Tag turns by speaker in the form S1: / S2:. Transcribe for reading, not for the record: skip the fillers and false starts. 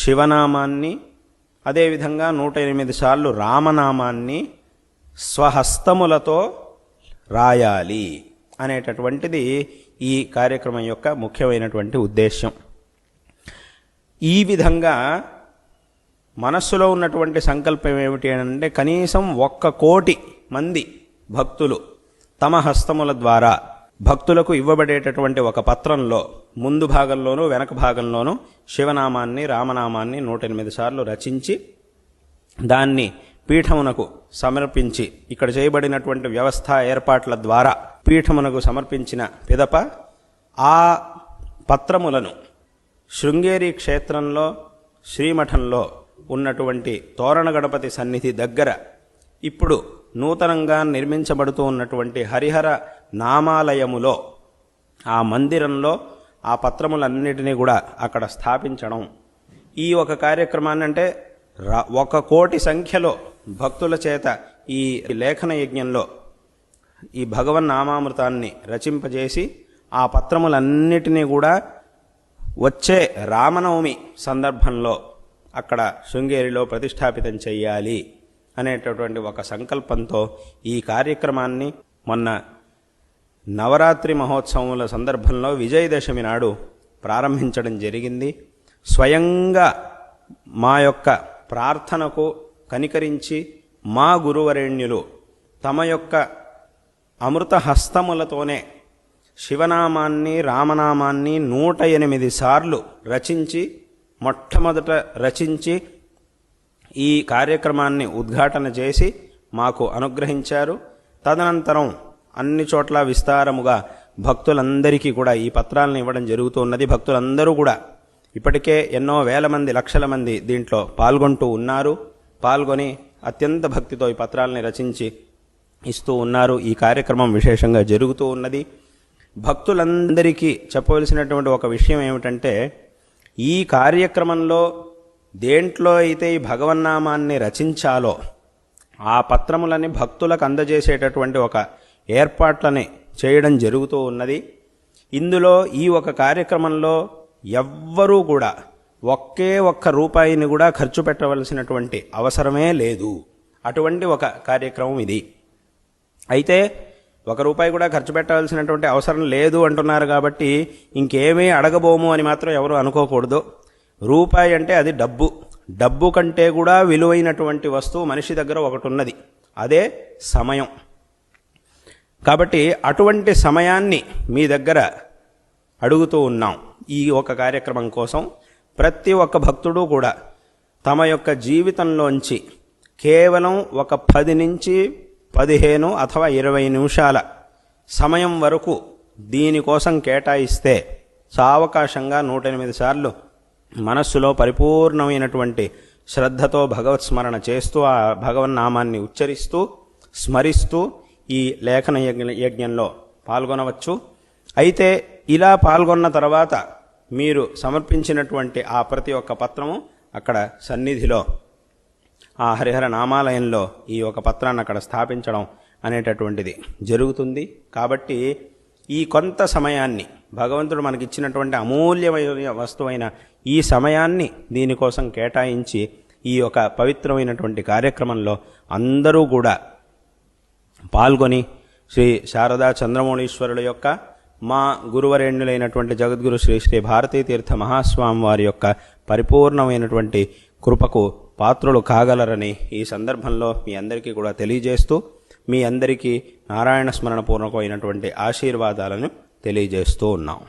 S1: శివనామాన్ని, అదేవిధంగా 108 సార్లు రామనామాన్ని స్వహస్తములతో రాయాలి అనేటటువంటిది ఈ కార్యక్రమం యొక్క ముఖ్యమైనటువంటి ఉద్దేశ్యం. ఈ విధంగా మనస్సులో ఉన్నటువంటి సంకల్పం ఏమిటి అంటే, కనీసం 1,00,00,000 మంది భక్తులు తమ హస్తముల ద్వారా భక్తులకు ఇవ్వబడేటటువంటి ఒక పత్రంలో ముందు భాగంలోనూ వెనక భాగంలోనూ శివనామాన్ని, రామనామాన్ని 108 సార్లు రచించి దాన్ని పీఠమునకు సమర్పించి, ఇక్కడ చేయబడినటువంటి వ్యవస్థ ఏర్పాట్ల ద్వారా పీఠమునకు సమర్పించిన పిదప ఆ పత్రములను శృంగేరి క్షేత్రంలో శ్రీమఠంలో ఉన్నటువంటి తోరణ గణపతి సన్నిధి దగ్గర ఇప్పుడు నూతనంగా నిర్మించబడుతూ ఉన్నటువంటి హరిహర నామాలయములో ఆ మందిరంలో ఆ పత్రములన్నిటినీ కూడా అక్కడ స్థాపించడం. ఈ ఒక కార్యక్రమాన్ని అంటే 1,00,00,000 సంఖ్యలో భక్తుల చేత ఈ లేఖన యజ్ఞంలో ఈ భగవన్నామామృతాన్ని రచింపజేసి ఆ పత్రములన్నిటినీ కూడా వచ్చే రామనవమి సందర్భంలో అక్కడ శృంగేరిలో ప్రతిష్టాపితం చెయ్యాలి అనేటటువంటి ఒక సంకల్పంతో ఈ కార్యక్రమాన్ని మొన్న నవరాత్రి మహోత్సవముల సందర్భంలో విజయదశమి నాడు ప్రారంభించడం జరిగింది. స్వయంగా మా యొక్క ప్రార్థనకు కనికరించి మా గురువరేణ్యులు తమ యొక్క అమృత హస్తములతోనే శివనామాన్ని, రామనామాన్ని 108 సార్లు రచించి, మొట్టమొదట రచించి ఈ కార్యక్రమాన్ని ఉద్ఘాటన చేసి మాకు అనుగ్రహించారు. తదనంతరం అన్ని చోట్ల విస్తారముగా భక్తులందరికీ కూడా ఈ పత్రాలను ఇవ్వడం జరుగుతూ ఉన్నది. భక్తులందరూ కూడా ఇప్పటికే ఎన్నో వేల మంది, లక్షల మంది దీంట్లో పాల్గొంటూ ఉన్నారు. పాల్గొని అత్యంత భక్తితో ఈ పత్రాలని రచించి ఇస్తూ ఉన్నారు. ఈ కార్యక్రమం విశేషంగా జరుగుతూ ఉన్నది. భక్తులందరికీ చెప్పవలసినటువంటి ఒక విషయం ఏమిటంటే, ఈ కార్యక్రమంలో దేంట్లో అయితే ఈ భగవన్నామాన్ని రచించాలో ఆ పత్రములని భక్తులకు అందజేసేటటువంటి ఒక ఏర్పాట్లని చేయడం జరుగుతూ ఉన్నది. ఇందులో ఈ ఒక కార్యక్రమంలో ఎవ్వరూ కూడా ఒకే ఒక్క రూపాయిని కూడా ఖర్చు పెట్టవలసినటువంటి అవసరమే లేదు. అటువంటి ఒక కార్యక్రమం ఇది. అయితే 1 రూపాయి కూడా ఖర్చు పెట్టవలసినటువంటి అవసరం లేదు అంటున్నారు కాబట్టి ఇంకేమీ అడగబోము అని మాత్రం ఎవరు అనుకోకూడదు. రూపాయి అంటే అది డబ్బు. డబ్బు కంటే కూడా విలువైనటువంటి వస్తువు మనిషి దగ్గర ఒకటి ఉన్నది, అదే సమయం. కాబట్టి అటువంటి సమయాన్ని మీ దగ్గర అడుగుతూ ఉన్నాం. ఈ ఒక కార్యక్రమం కోసం ప్రతి ఒక్క భక్తుడు కూడా తమ యొక్క జీవితంలోంచి కేవలం ఒక 10 నుంచి 15 అథవా 20 నిమిషాల సమయం వరకు దీనికోసం కేటాయిస్తే సావకాశంగా 108 సార్లు మనస్సులో పరిపూర్ణమైనటువంటి శ్రద్ధతో భగవత్ స్మరణ చేస్తూ ఆ భగవన్నామాన్ని ఉచ్చరిస్తూ స్మరిస్తూ ఈ లేఖన యజ్ఞంలో పాల్గొనవచ్చు. అయితే ఇలా పాల్గొన్న తర్వాత మీరు సమర్పించినటువంటి ఆ ప్రతి ఒక్క పత్రము అక్కడ సన్నిధిలో ఆ హరిహర నామాలయంలో ఈ ఒక పత్రాన్ని అక్కడ స్థాపించడం అనేటటువంటిది జరుగుతుంది. కాబట్టి ఈ కొంత సమయాన్ని భగవంతుడు మనకిచ్చినటువంటి అమూల్యమైన వస్తువైన ఈ సమయాన్ని దీనికోసం కేటాయించి ఈ ఒక పవిత్రమైనటువంటి కార్యక్రమంలో అందరూ కూడా పాల్గొని శ్రీ శారదా చంద్రమౌళీశ్వరుల యొక్క మా గురువరేణ్యులైనటువంటి జగద్గురు శ్రీ శ్రీ భారతీ తీర్థ మహాస్వామి వారి యొక్క పరిపూర్ణమైనటువంటి కృపకు పాత్రులు కాగలరని ఈ సందర్భంలో మీ అందరికీ కూడా తెలియజేస్తూ మీ అందరికీ నారాయణ స్మరణ పూర్వకమైనటువంటి ఆశీర్వాదాలను తెలియజేస్తూ ఉన్నాం.